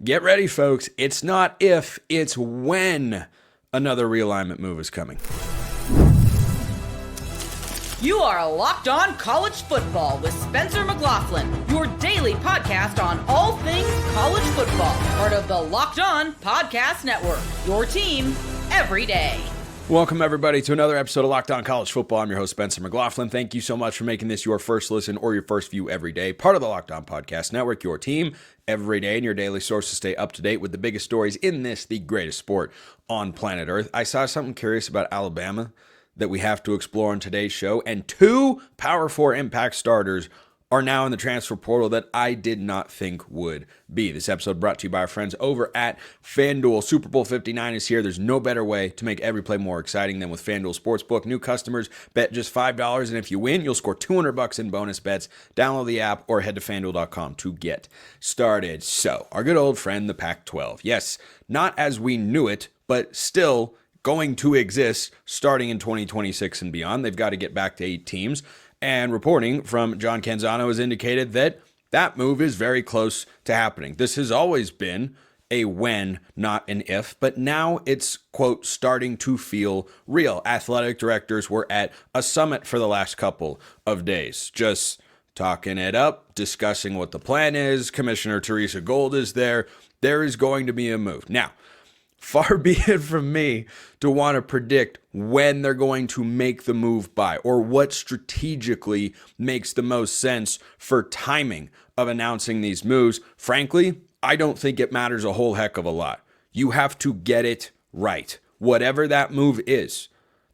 Get ready, folks. It's not if, it's when another realignment move is coming. You are Locked On College Football with Spencer McLaughlin, your daily podcast on all things college football. Part of the Locked On Podcast Network, your team every day. Welcome, everybody, to another episode of Locked On College Football. I'm your host, Spencer McLaughlin. Thank you so much for making this your first listen or your first view every day. Part of the Locked On Podcast Network, your team every day, and your daily source to stay up to date with the biggest stories in this, the greatest sport on planet Earth. I saw something curious about Alabama that we have to explore on today's show, and two Power 4 impact starters are now in the transfer portal that I did not think would be. This episode brought to you by our friends over at FanDuel. Super Bowl 59 is here. There's no better way to make every play more exciting than with FanDuel Sportsbook. New customers bet just $5, and if you win, you'll score $200 in bonus bets. Download the app or head to FanDuel.com to get started. So, our good old friend, the Pac-12. Yes, not as we knew it, but still going to exist starting in 2026 and beyond. They've got to get back to 8 teams. And reporting from John Canzano has indicated that that move is very close to happening. This has always been a when, not an if, but now it's, quote, starting to feel real. Athletic directors were at a summit for the last couple of days, just talking it up, discussing what the plan is. Commissioner Teresa Gold is there. There is going to be a move. Now, far be it from me to want to predict when they're going to make the move by or what strategically makes the most sense for timing of announcing these moves. Frankly, I don't think it matters a whole heck of a lot. You have to get it right, whatever that move is.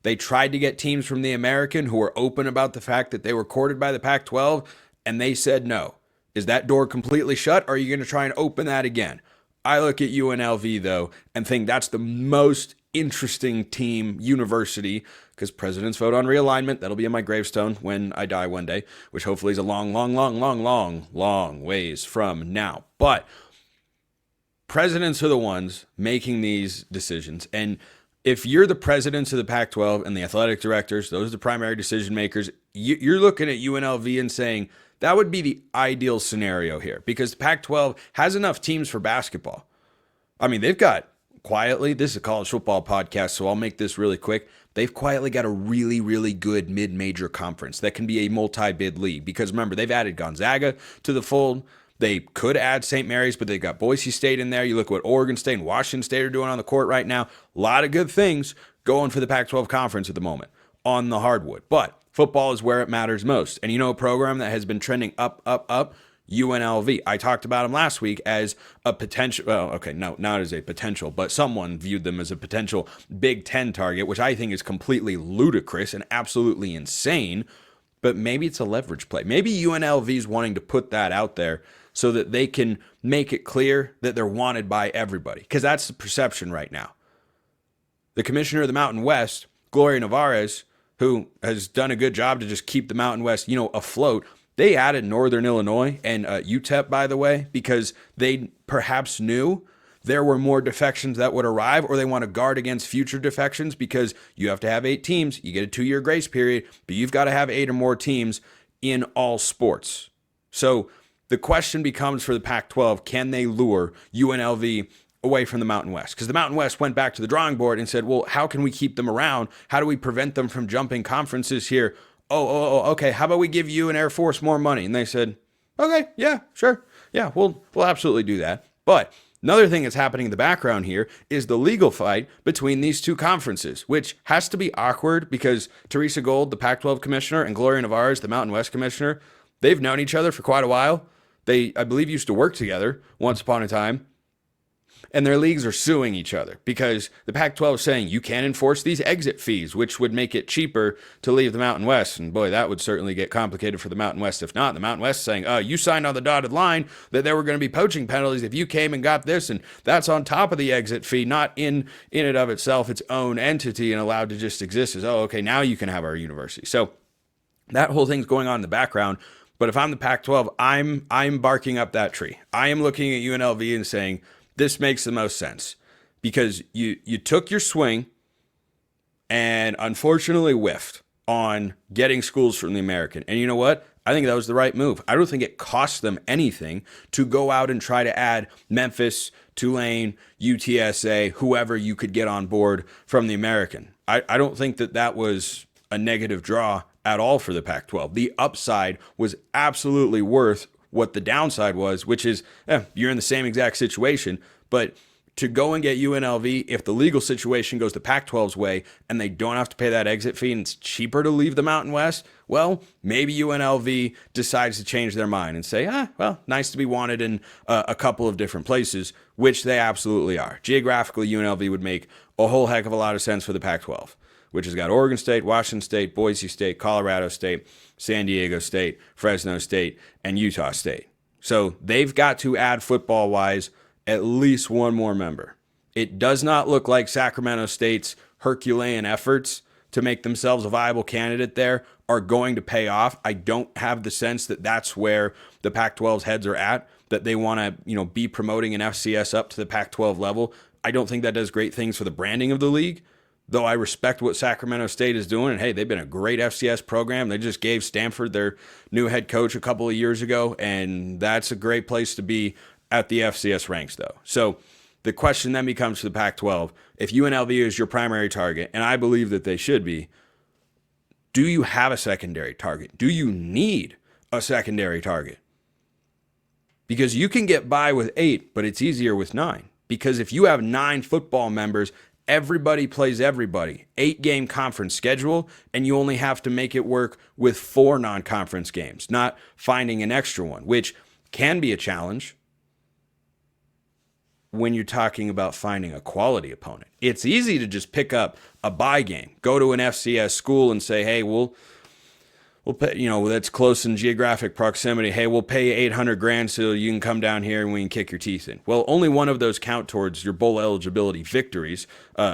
They tried to get teams from the American who were open about the fact that they were courted by the Pac-12, and they said no. Is that door completely shut, or are you going to try and open that again? I look at UNLV, though, and think that's the most interesting team, university, because presidents vote on realignment. That'll be in my gravestone when I die one day, which hopefully is a long ways from now. But presidents are the ones making these decisions. And if you're the presidents of the Pac-12 and the athletic directors, those are the primary decision makers, you're looking at UNLV and saying, that would be the ideal scenario here because the Pac-12 has enough teams for basketball. I mean, they've got quietly, this is a college football podcast, so I'll make this really quick. They've quietly got a really, really good mid-major conference that can be a multi-bid league because remember, they've added Gonzaga to the fold. They could add St. Mary's, but they've got Boise State in there. You look at what Oregon State and Washington State are doing on the court right now. A lot of good things going for the Pac-12 conference at the moment on the hardwood. But football is where it matters most. And you know a program that has been trending up, UNLV. I talked about them last week as a potential, well, okay, no, not as a potential, but someone viewed them as a potential Big Ten target, which I think is completely ludicrous and absolutely insane. But maybe it's a leverage play. Maybe UNLV is wanting to put that out there so that they can make it clear that they're wanted by everybody, because that's the perception right now. The commissioner of the Mountain West, Gloria Nevarez, who has done a good job to just keep the Mountain West, afloat. They added Northern Illinois and UTEP, by the way, because they perhaps knew there were more defections that would arrive, or they want to guard against future defections because you have to have 8 teams. You get a 2-year grace period, but you've got to have 8 or more teams in all sports. So the question becomes for the Pac-12, can they lure UNLV away from the Mountain West? Because the Mountain West went back to the drawing board and said, well, how can we keep them around? How do we prevent them from jumping conferences here? Okay, how about we give you and Air Force more money? And they said, okay, yeah, sure. Yeah, we'll absolutely do that. But another thing that's happening in the background here is the legal fight between these two conferences, which has to be awkward because Teresa Gold, the Pac-12 commissioner, and Gloria Nevarez, the Mountain West commissioner, they've known each other for quite a while. They, I believe, used to work together once upon a time. And their leagues are suing each other because the Pac-12 is saying you can't enforce these exit fees, which would make it cheaper to leave the Mountain West. And boy, that would certainly get complicated for the Mountain West. If not, the Mountain West is saying, you signed on the dotted line that there were going to be poaching penalties if you came and got this. And that's on top of the exit fee, not in and of itself its own entity and allowed to just exist as, okay, now you can have our university. So that whole thing's going on in the background. But if I'm the Pac-12, I'm barking up that tree. I am looking at UNLV and saying, this makes the most sense because you took your swing and unfortunately whiffed on getting schools from the American. And you know what? I think that was the right move. I don't think it cost them anything to go out and try to add Memphis, Tulane, UTSA, whoever you could get on board from the American. I don't think that was a negative draw at all for the Pac-12. The upside was absolutely worth what the downside was, which is you're in the same exact situation, but to go and get UNLV, if the legal situation goes the Pac-12's way and they don't have to pay that exit fee and it's cheaper to leave the Mountain West, well, maybe UNLV decides to change their mind and say, well, nice to be wanted in a couple of different places, which they absolutely are. Geographically, UNLV would make a whole heck of a lot of sense for the Pac-12, which has got Oregon State, Washington State, Boise State, Colorado State, San Diego State, Fresno State, and Utah State. So they've got to add football-wise at least one more member. It does not look like Sacramento State's Herculean efforts to make themselves a viable candidate there are going to pay off. I don't have the sense that that's where the Pac-12's heads are at, that they want to, be promoting an FCS up to the Pac-12 level. I don't think that does great things for the branding of the league, though I respect what Sacramento State is doing. And hey, they've been a great FCS program. They just gave Stanford their new head coach a couple of years ago, and that's a great place to be at the FCS ranks, though. So the question then becomes for the Pac-12, if UNLV is your primary target, and I believe that they should be, do you have a secondary target? Do you need a secondary target? Because you can get by with 8, but it's easier with 9. Because if you have 9 football members, everybody plays everybody. 8-game conference schedule, and you only have to make it work with 4 non-conference games, not finding an extra one, which can be a challenge when you're talking about finding a quality opponent. It's easy to just pick up a bye game, go to an FCS school and say, hey, we'll pay, that's close in geographic proximity. Hey, we'll pay you $800,000 so you can come down here and we can kick your teeth in. Well, only one of those count towards your bowl eligibility victories,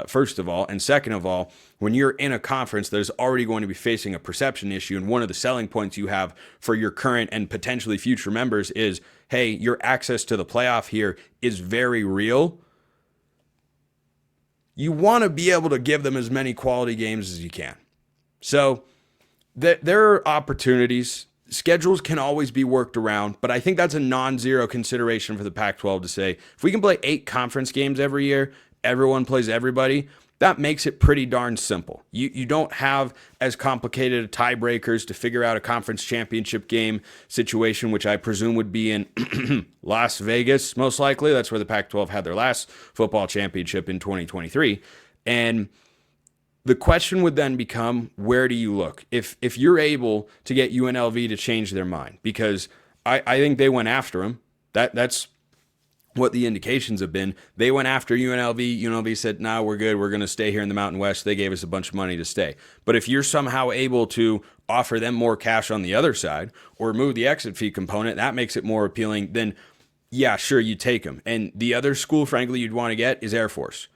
first of all. And second of all, when you're in a conference, there's already going to be facing a perception issue. And one of the selling points you have for your current and potentially future members is, hey, your access to the playoff here is very real. You want to be able to give them as many quality games as you can. So there are opportunities. Schedules can always be worked around, but I think that's a non-zero consideration for the Pac-12 to say, if we can play 8 conference games every year, everyone plays everybody, that makes it pretty darn simple. You don't have as complicated tiebreakers to figure out a conference championship game situation, which I presume would be in Las Vegas, most likely. That's where the Pac-12 had their last football championship in 2023. And the question would then become, where do you look? If you're able to get UNLV to change their mind, because I think they went after him. That's what the indications have been. They went after UNLV. UNLV said, no, we're good. We're going to stay here in the Mountain West. They gave us a bunch of money to stay. But if you're somehow able to offer them more cash on the other side or remove the exit fee component, that makes it more appealing. Then, yeah, sure, you take them. And the other school, frankly, you'd want to get is Air Force.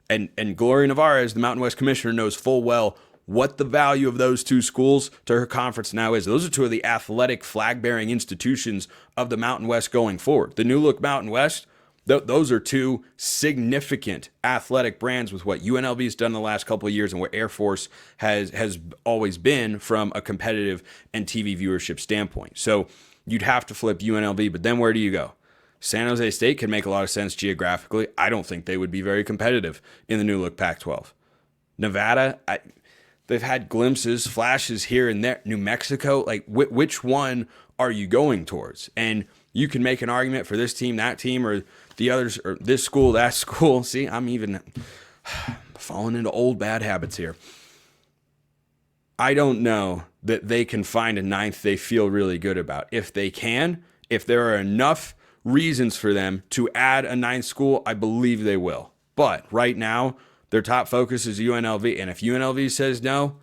And Gloria Navarez, the Mountain West commissioner, knows full well what the value of those 2 schools to her conference now is. Those are 2 of the athletic flag-bearing institutions of the Mountain West going forward. The new look Mountain West, those are 2 significant athletic brands with what UNLV has done the last couple of years and where Air Force has always been from a competitive and TV viewership standpoint. So you'd have to flip UNLV, but then where do you go? San Jose State can make a lot of sense geographically. I don't think they would be very competitive in the new look Pac-12. Nevada, they've had glimpses, flashes here and there. New Mexico, like which one are you going towards? And you can make an argument for this team, that team, or the others, or this school, that school. See, I'm even falling into old bad habits here. I don't know that they can find a 9th they feel really good about. If they can, if there are enough reasons for them to add a 9th school, I believe they will. But right now, their top focus is UNLV. And if UNLV says no,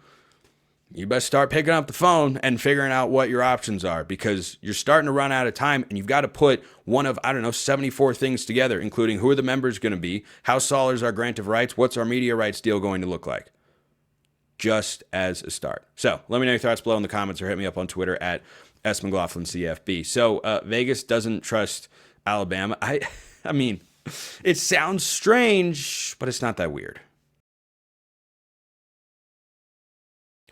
you best start picking up the phone and figuring out what your options are, because you're starting to run out of time and you've got to put one of, 74 things together, including who are the members going to be, how solid is our grant of rights, what's our media rights deal going to look like, just as a start. So let me know your thoughts below in the comments or hit me up on Twitter at @McLaughlinCFB. So Vegas doesn't trust Alabama. I mean, it sounds strange, but it's not that weird.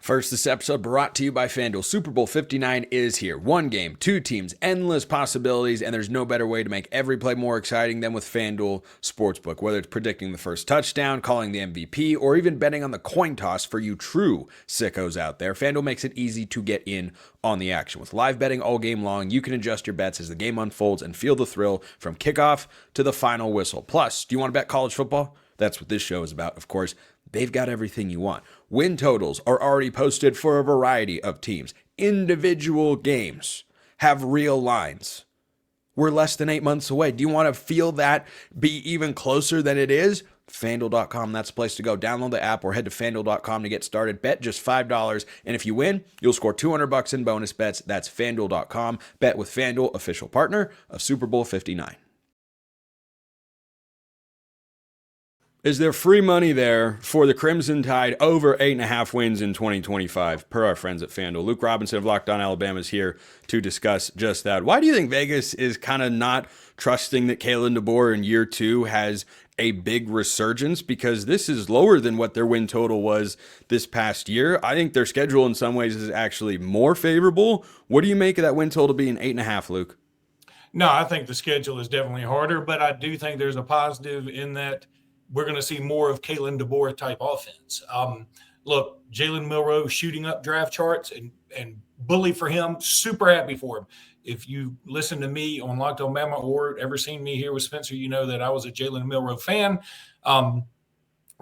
First, this episode brought to you by FanDuel. Super Bowl 59 is here. One game, two teams, endless possibilities, and there's no better way to make every play more exciting than with FanDuel Sportsbook. Whether it's predicting the first touchdown, calling the MVP, or even betting on the coin toss for you true sickos out there, FanDuel makes it easy to get in on the action. With live betting all game long, you can adjust your bets as the game unfolds and feel the thrill from kickoff to the final whistle. Plus, do you want to bet college football? That's what this show is about, of course. They've got everything you want. Win totals are already posted for a variety of teams. Individual games have real lines. We're less than 8 months away. Do you want to feel that be even closer than it is? FanDuel.com, that's the place to go. Download the app or head to FanDuel.com to get started. Bet just $5, and if you win, you'll score $200 in bonus bets. That's FanDuel.com. Bet with FanDuel, official partner of Super Bowl 59. Is there free money there for the Crimson Tide over 8.5 wins in 2025 per our friends at FanDuel? Luke Robinson of Locked On Alabama is here to discuss just that. Why do you think Vegas is kind of not trusting that Kalen DeBoer in year two has a big resurgence? Because this is lower than what their win total was this past year. I think their schedule in some ways is actually more favorable. What do you make of that win total being 8.5, Luke? No, I think the schedule is definitely harder, but I do think there's a positive in that we're going to see more of Kalen DeBoer type offense. Look, Jalen Milroe shooting up draft charts and bully for him. Super happy for him. If you listen to me on Locked On Bama or ever seen me here with Spencer, you know that I was a Jalen Milroe fan. The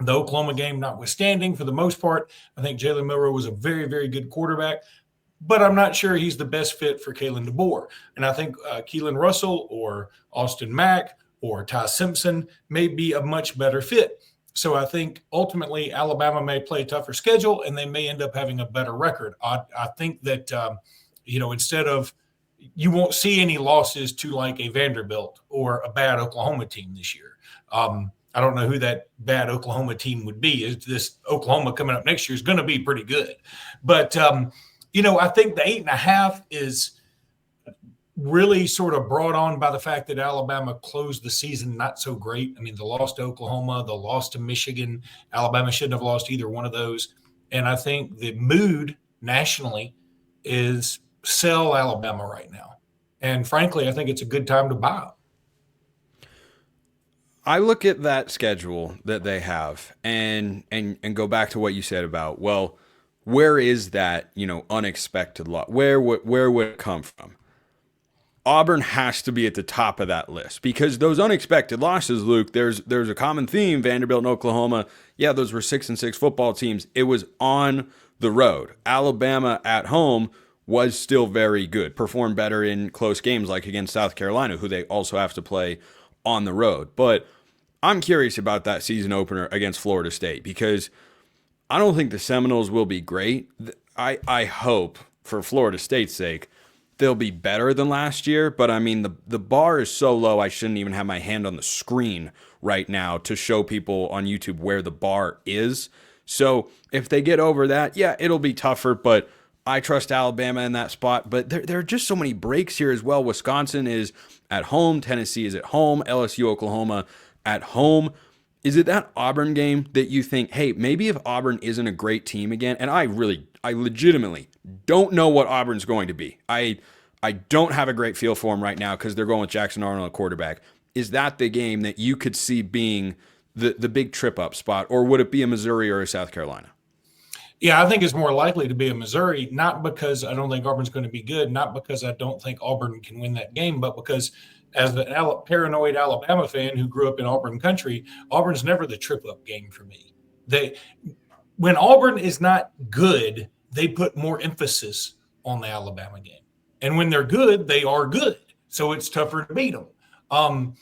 Oklahoma game notwithstanding, for the most part, I think Jalen Milroe was a very, very good quarterback. But I'm not sure he's the best fit for Kalen DeBoer. And I think Keelan Russell or Austin Mack or Ty Simpson may be a much better fit. So I think ultimately Alabama may play a tougher schedule and they may end up having a better record. I think that, instead of, you won't see any losses to like a Vanderbilt or a bad Oklahoma team this year. I don't know who that bad Oklahoma team would be. This Oklahoma coming up next year is going to be pretty good. But, I think the 8.5 is really sort of brought on by the fact that Alabama closed the season not so great. I mean, the loss to Oklahoma, the loss to Michigan, Alabama shouldn't have lost either one of those. And I think the mood nationally is sell Alabama right now. And frankly, I think it's a good time to buy them. I look at that schedule that they have and go back to what you said about, well, where is that, unexpected loss? Where would it come from? Auburn has to be at the top of that list because those unexpected losses, Luke, there's a common theme. Vanderbilt and Oklahoma, yeah, those were 6-6 football teams. It was on the road. Alabama at home was still very good, performed better in close games like against South Carolina, who they also have to play on the road. But I'm curious about that season opener against Florida State because I don't think the Seminoles will be great. I hope, for Florida State's sake, they'll be better than last year, but I mean, the bar is so low, I shouldn't even have my hand on the screen right now to show people on YouTube where the bar is. So if they get over that, yeah, it'll be tougher, but I trust Alabama in that spot. But there are just so many breaks here as well. Wisconsin is at home, Tennessee is at home, LSU, Oklahoma at home. Is it that Auburn game that you think, hey, maybe if Auburn isn't a great team again, and I legitimately don't know what Auburn's going to be. I don't have a great feel for them right now because they're going with Jackson Arnold at quarterback. Is that the game that you could see being the big trip-up spot, or would it be a Missouri or a South Carolina? Yeah, I think it's more likely to be a Missouri, not because I don't think Auburn's going to be good, not because I don't think Auburn can win that game, but because as a paranoid Alabama fan who grew up in Auburn country, Auburn's never the trip-up game for me. When Auburn is not good, they put more emphasis on the Alabama game. And when they're good, they are good. So it's tougher to beat them. I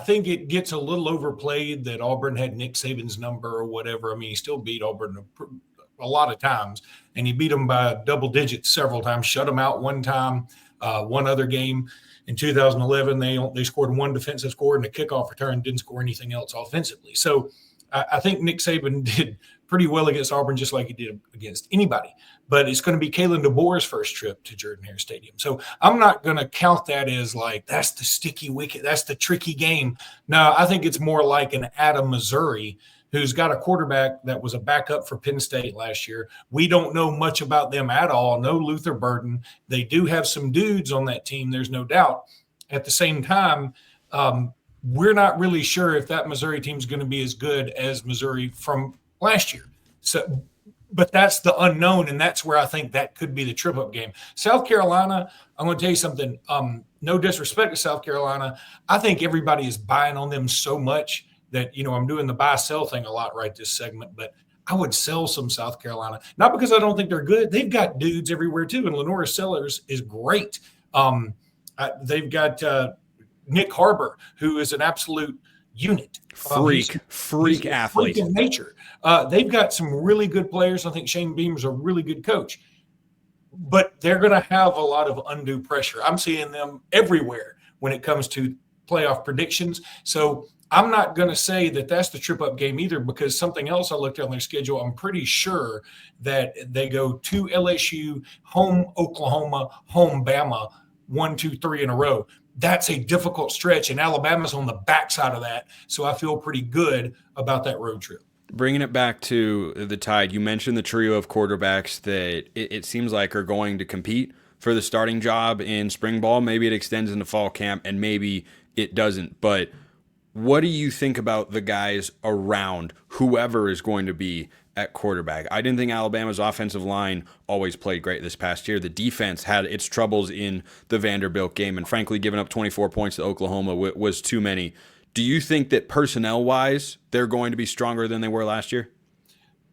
think it gets a little overplayed that Auburn had Nick Saban's number or whatever. I mean, he still beat Auburn a lot of times, and he beat them by double digits several times, shut them out one time, one other game. In 2011, they scored one defensive score and a kickoff return, didn't score anything else offensively. So I think Nick Saban did pretty well against Auburn, just like he did against anybody. But it's going to be Kalen DeBoer's first trip to Jordan-Hare Stadium. So I'm not going to count that as like, that's the sticky wicket, that's the tricky game. No, I think it's more like an Adam Missouri, who's got a quarterback that was a backup for Penn State last year. We don't know much about them at all. No Luther Burden. They do have some dudes on that team, there's no doubt. At the same time, we're not really sure if that Missouri team is going to be as good as Missouri from last year. So, but that's the unknown, and that's where I think that could be the trip-up game. South Carolina, I'm going to tell you something. No disrespect to South Carolina. I think everybody is buying on them so much that, I'm doing the buy-sell thing a lot right this segment, but I would sell some South Carolina. Not because I don't think they're good. They've got dudes everywhere too, and Lenora Sellers is great. They've got Nick Harbor, who is an absolute unit. Freak athlete. Freak in nature. They've got some really good players. I think Shane Beamer's a really good coach. But they're going to have a lot of undue pressure. I'm seeing them everywhere when it comes to playoff predictions. So I'm not going to say that that's the trip-up game either, because something else I looked at on their schedule, I'm pretty sure that they go to LSU, home Oklahoma, home Bama, 1, 2, 3 in a row. That's a difficult stretch, and Alabama's on the backside of that. So I feel pretty good about that road trip. Bringing it back to the Tide, you mentioned the trio of quarterbacks that it seems like are going to compete for the starting job in spring ball. Maybe it extends into fall camp, and maybe it doesn't. But what do you think about the guys around whoever is going to be at quarterback? I didn't think Alabama's offensive line always played great this past year. The defense had its troubles in the Vanderbilt game, and frankly, giving up 24 points to Oklahoma was too many. Do you think that personnel-wise, they're going to be stronger than they were last year?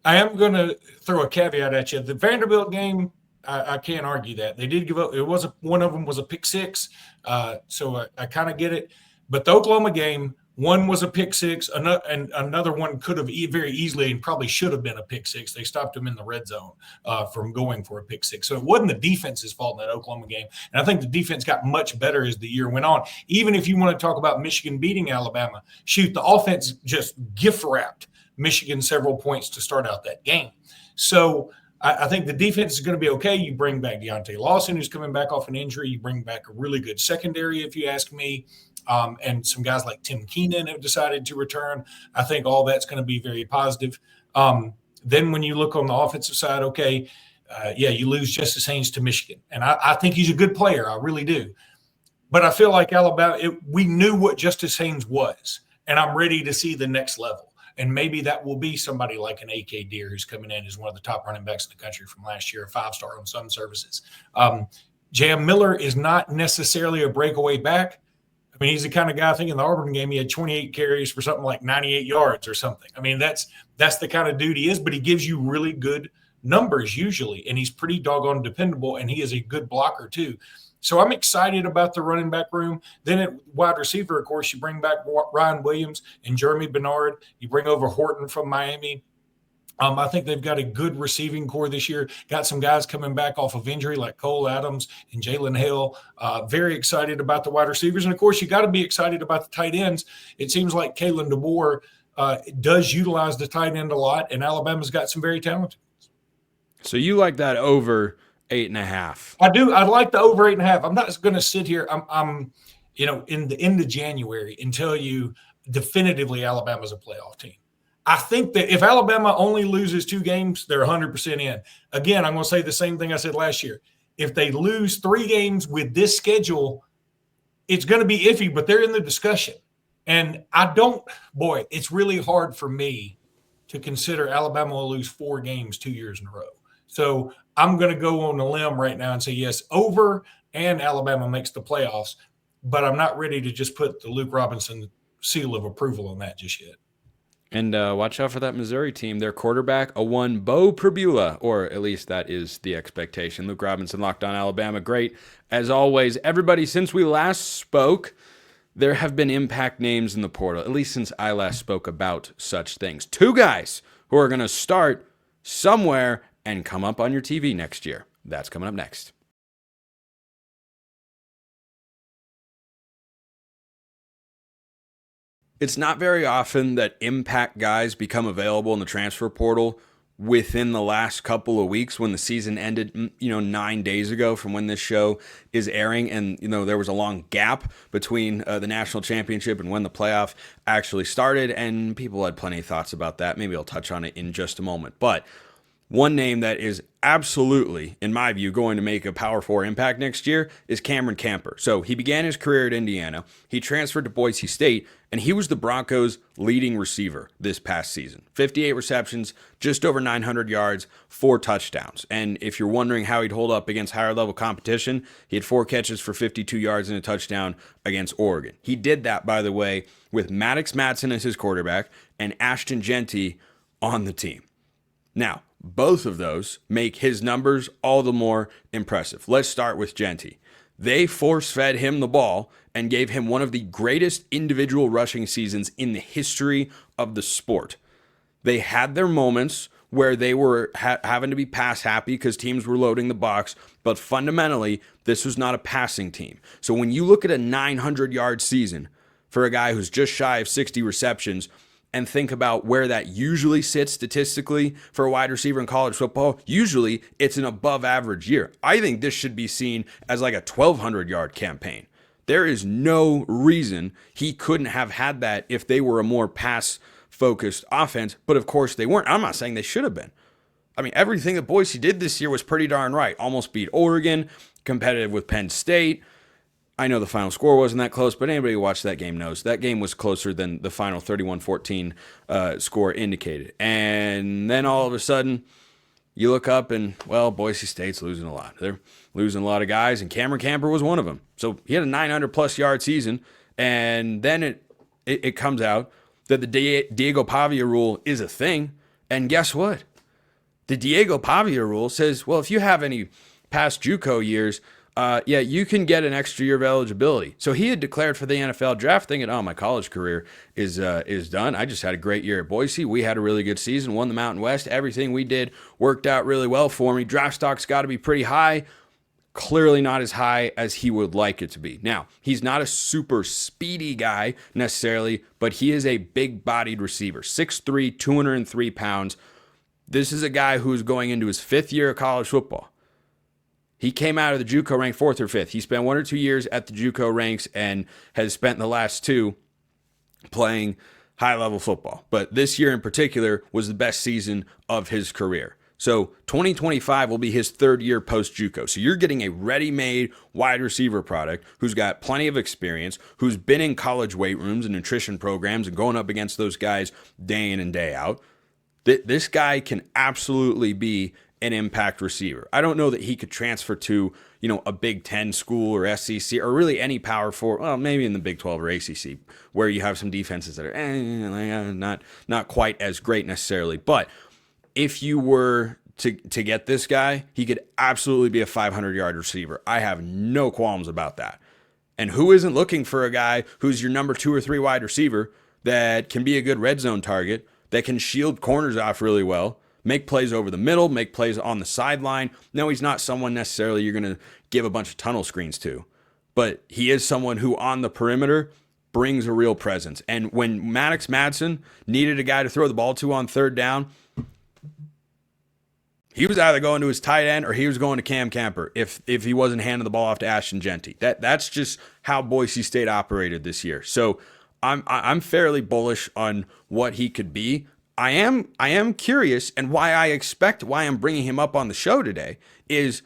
I am going to throw a caveat at you. The Vanderbilt game, I can't argue that. They did give up. One of them was a pick six, so I kind of get it. But the Oklahoma game, one was a pick six, and another one could have very easily and probably should have been a pick six. They stopped him in the red zone from going for a pick six. So it wasn't the defense's fault in that Oklahoma game. And I think the defense got much better as the year went on. Even if you want to talk about Michigan beating Alabama, shoot, the offense just gift-wrapped Michigan several points to start out that game. So I think the defense is going to be okay. You bring back Deontay Lawson, who's coming back off an injury. You bring back a really good secondary, if you ask me. And some guys like Tim Keenan have decided to return. I think all that's going to be very positive. Then when you look on the offensive side, you lose Justice Haynes to Michigan. And I think he's a good player. I really do. But I feel like Alabama, we knew what Justice Haynes was, and I'm ready to see the next level. And maybe that will be somebody like an A.K. Deere, who's coming in as one of the top running backs in the country from last year, a 5-star on some services. Jam Miller is not necessarily a breakaway back. I mean, he's the kind of guy, I think in the Auburn game, he had 28 carries for something like 98 yards or something. I mean, that's the kind of dude he is, but he gives you really good numbers usually, and he's pretty doggone dependable, and he is a good blocker too. So I'm excited about the running back room. Then at wide receiver, of course, you bring back Ryan Williams and Jeremy Bernard. You bring over Horton from Miami. I think they've got a good receiving core this year. Got some guys coming back off of injury like Cole Adams and Jalen Hill. Very excited about the wide receivers. And, of course, you got to be excited about the tight ends. It seems like Kalen DeBoer does utilize the tight end a lot, and Alabama's got some very talented ones. So you like that over 8.5? I do. I like the over 8.5. I'm not going to sit here. I'm in the end of January and tell you definitively Alabama's a playoff team. I think that if Alabama only loses 2 games, they're 100% in. Again, I'm going to say the same thing I said last year. If they lose 3 games with this schedule, it's going to be iffy, but they're in the discussion. And it's really hard for me to consider Alabama will lose 4 games 2 years in a row. So I'm going to go on a limb right now and say, yes, over, and Alabama makes the playoffs, but I'm not ready to just put the Luke Robinson seal of approval on that just yet. And watch out for that Missouri team. Their quarterback, a one, Bo Pribula, or at least that is the expectation. Luke Robinson, Locked On Alabama. Great. As always, everybody, since we last spoke, there have been impact names in the portal, at least since I last spoke about such things. 2 guys who are going to start somewhere and come up on your TV next year. That's coming up next. It's not very often that impact guys become available in the transfer portal within the last couple of weeks when the season ended, 9 days ago from when this show is airing. And, there was a long gap between the national championship and when the playoff actually started. And people had plenty of thoughts about that. Maybe I'll touch on it in just a moment. But one name that is absolutely, in my view, going to make a Power 4 impact next year is Cameron Camper. So he began his career at Indiana. He transferred to Boise State, and he was the Broncos' leading receiver this past season. 58 receptions, just over 900 yards, 4 touchdowns. And if you're wondering how he'd hold up against higher-level competition, he had 4 catches for 52 yards and a touchdown against Oregon. He did that, by the way, with Maddox Matson as his quarterback and Ashton Genty on the team. Now, both of those make his numbers all the more impressive. Let's start with Genty. They force-fed him the ball and gave him one of the greatest individual rushing seasons in the history of the sport. They had their moments where they were having to be pass happy because teams were loading the box, but fundamentally, this was not a passing team. So when you look at a 900-yard season for a guy who's just shy of 60 receptions, and think about where that usually sits statistically for a wide receiver in college football, usually it's an above average year. I think this should be seen as like a 1,200-yard campaign. There is no reason he couldn't have had that if they were a more pass-focused offense, but of course they weren't. I'm not saying they should have been. I mean, everything that Boise did this year was pretty darn right. Almost beat Oregon, competitive with Penn State. I know the final score wasn't that close, but anybody who watched that game knows that game was closer than the final 31-14 score indicated. And then all of a sudden, you look up and, well, Boise State's losing a lot. They're losing a lot of guys, and Cameron Camper was one of them. So he had a 900-plus yard season, and then it comes out that the Diego Pavia rule is a thing. And guess what? The Diego Pavia rule says, well, if you have any past JUCO years, you can get an extra year of eligibility. So he had declared for the NFL draft thinking, oh, my college career is done. I just had a great year at Boise. We had a really good season, won the Mountain West. Everything we did worked out really well for me. Draft stock's got to be pretty high. Clearly not as high as he would like it to be. Now, he's not a super speedy guy necessarily, but he is a big-bodied receiver. 6'3", 203 pounds. This is a guy who's going into his 5th year of college football. He came out of the JUCO rank 4th or 5th. He spent 1 or 2 years at the JUCO ranks and has spent the last 2 playing high-level football. But this year in particular was the best season of his career. So 2025 will be his 3rd year post-JUCO. So you're getting a ready-made wide receiver product who's got plenty of experience, who's been in college weight rooms and nutrition programs and going up against those guys day in and day out. This guy can absolutely be an impact receiver. I don't know that he could transfer to, a Big Ten school or SEC or really any Power 4, well, maybe in the Big 12 or ACC, where you have some defenses that are not quite as great necessarily. But if you were to get this guy, he could absolutely be a 500-yard receiver. I have no qualms about that. And who isn't looking for a guy who's your number 2 or 3 wide receiver that can be a good red zone target, that can shield corners off really well, make plays over the middle, make plays on the sideline? No, he's not someone necessarily you're going to give a bunch of tunnel screens to, but he is someone who on the perimeter brings a real presence. And when Maddox Matson needed a guy to throw the ball to on 3rd down, he was either going to his tight end or he was going to Cam Camper if he wasn't handing the ball off to Ashton Genty. That's just how Boise State operated this year. So I'm fairly bullish on what he could be. I am curious, and why I'm bringing him up on the show today is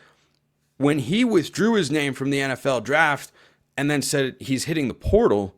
when he withdrew his name from the NFL draft and then said he's hitting the portal,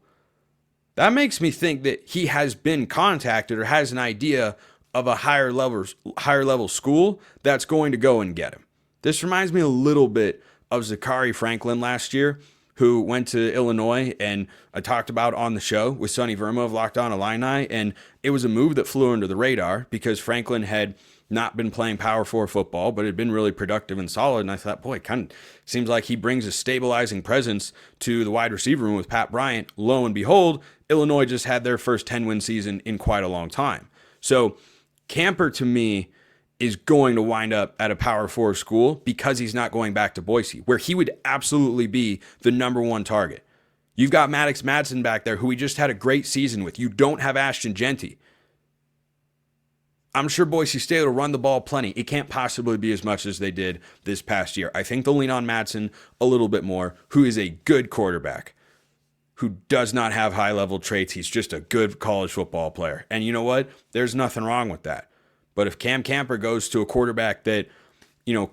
that makes me think that he has been contacted or has an idea of a higher level school that's going to go and get him. This reminds me a little bit of Zachary Franklin last year, who went to Illinois, and I talked about on the show with Sonny Verma of Locked On Illini, and it was a move that flew under the radar because Franklin had not been playing Power 4 football, but had been really productive and solid, and I thought, boy, it kind of seems like he brings a stabilizing presence to the wide receiver room with Pat Bryant. Lo and behold, Illinois just had their first 10-win season in quite a long time. So Camper, to me, is going to wind up at a Power 4 school because he's not going back to Boise, where he would absolutely be the number 1 target. You've got Maddox Matson back there, who we just had a great season with. You don't have Ashton Genty. I'm sure Boise State will run the ball plenty. It can't possibly be as much as they did this past year. I think they'll lean on Madsen a little bit more, who is a good quarterback, who does not have high-level traits. He's just a good college football player. And you know what? There's nothing wrong with that. But if Cam Camper goes to a quarterback that,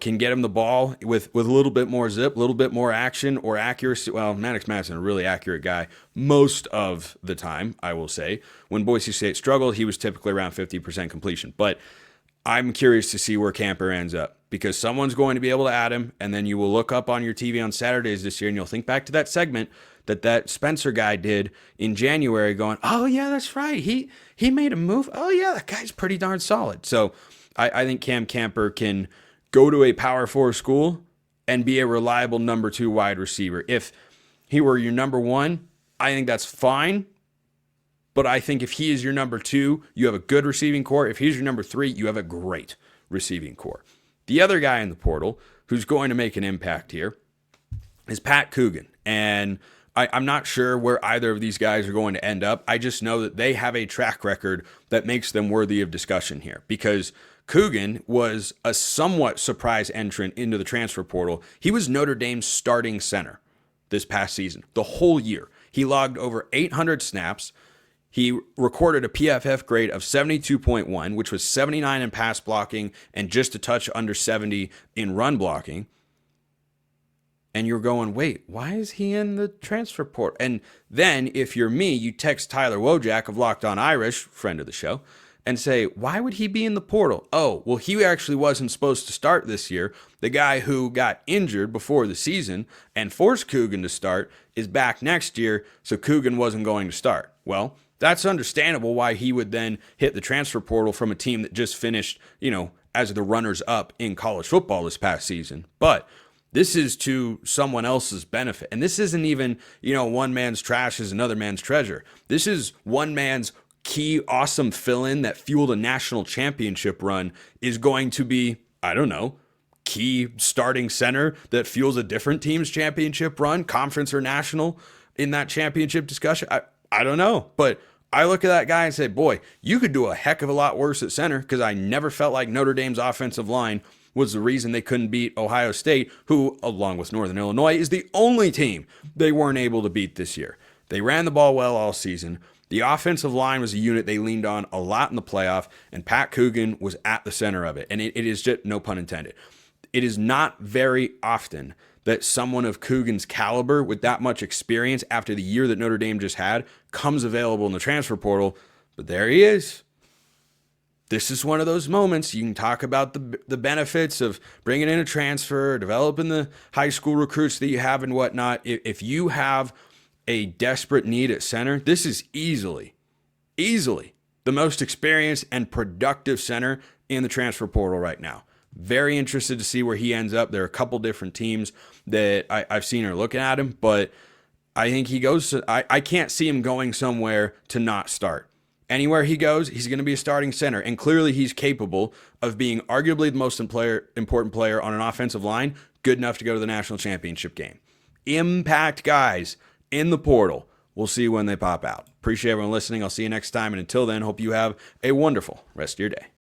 can get him the ball with a little bit more zip, a little bit more action or accuracy. Well, Maddox Madsen, a really accurate guy most of the time, I will say. When Boise State struggled, he was typically around 50% completion. But I'm curious to see where Camper ends up, because someone's going to be able to add him, and then you will look up on your TV on Saturdays this year, and you'll think back to that segment that Spencer guy did in January going, oh, yeah, that's right. He made a move. Oh, yeah, that guy's pretty darn solid. So I think Cam Camper can go to a Power 4 school and be a reliable number 2 wide receiver. If he were your number 1, I think that's fine. But I think if he is your number 2, you have a good receiving core. If he's your number 3, you have a great receiving core. The other guy in the portal who's going to make an impact here is Pat Coogan. And I'm not sure where either of these guys are going to end up. I just know that they have a track record that makes them worthy of discussion here, because Coogan was a somewhat surprise entrant into the transfer portal. He was Notre Dame's starting center this past season, the whole year. He logged over 800 snaps. He recorded a PFF grade of 72.1, which was 79 in pass blocking and just a touch under 70 in run blocking. And you're going, wait, why is he in the transfer portal? And then if you're me, you text Tyler Wojak of Locked On Irish, friend of the show, and say, why would he be in the portal? Oh, well, he actually wasn't supposed to start this year. The guy who got injured before the season and forced Coogan to start is back next year, so Coogan wasn't going to start. Well, that's understandable why he would then hit the transfer portal from a team that just finished, as the runners-up in college football this past season. But this is to someone else's benefit. And this isn't even, one man's trash is another man's treasure. This is one man's key awesome fill-in that fueled a national championship run is going to be, key starting center that fuels a different team's championship run, conference or national, in that championship discussion. I don't know. But I look at that guy and say, boy, you could do a heck of a lot worse at center, because I never felt like Notre Dame's offensive line was the reason they couldn't beat Ohio State, who, along with Northern Illinois, is the only team they weren't able to beat this year. They ran the ball well all season. The offensive line was a unit they leaned on a lot in the playoff, and Pat Coogan was at the center of it. And it is just, no pun intended, it is not very often that someone of Coogan's caliber with that much experience after the year that Notre Dame just had comes available in the transfer portal. But there he is. This is one of those moments you can talk about the benefits of bringing in a transfer, developing the high school recruits that you have and whatnot. If you have a desperate need at center, this is easily the most experienced and productive center in the transfer portal right now. Very interested to see where he ends up. There are a couple different teams that I've seen are looking at him, but I think he goes to, I can't see him going somewhere to not start. Anywhere he goes, he's going to be a starting center, and clearly he's capable of being arguably the most important player on an offensive line, good enough to go to the national championship game. Impact guys in the portal. We'll see when they pop out. Appreciate everyone listening. I'll see you next time, and until then, hope you have a wonderful rest of your day.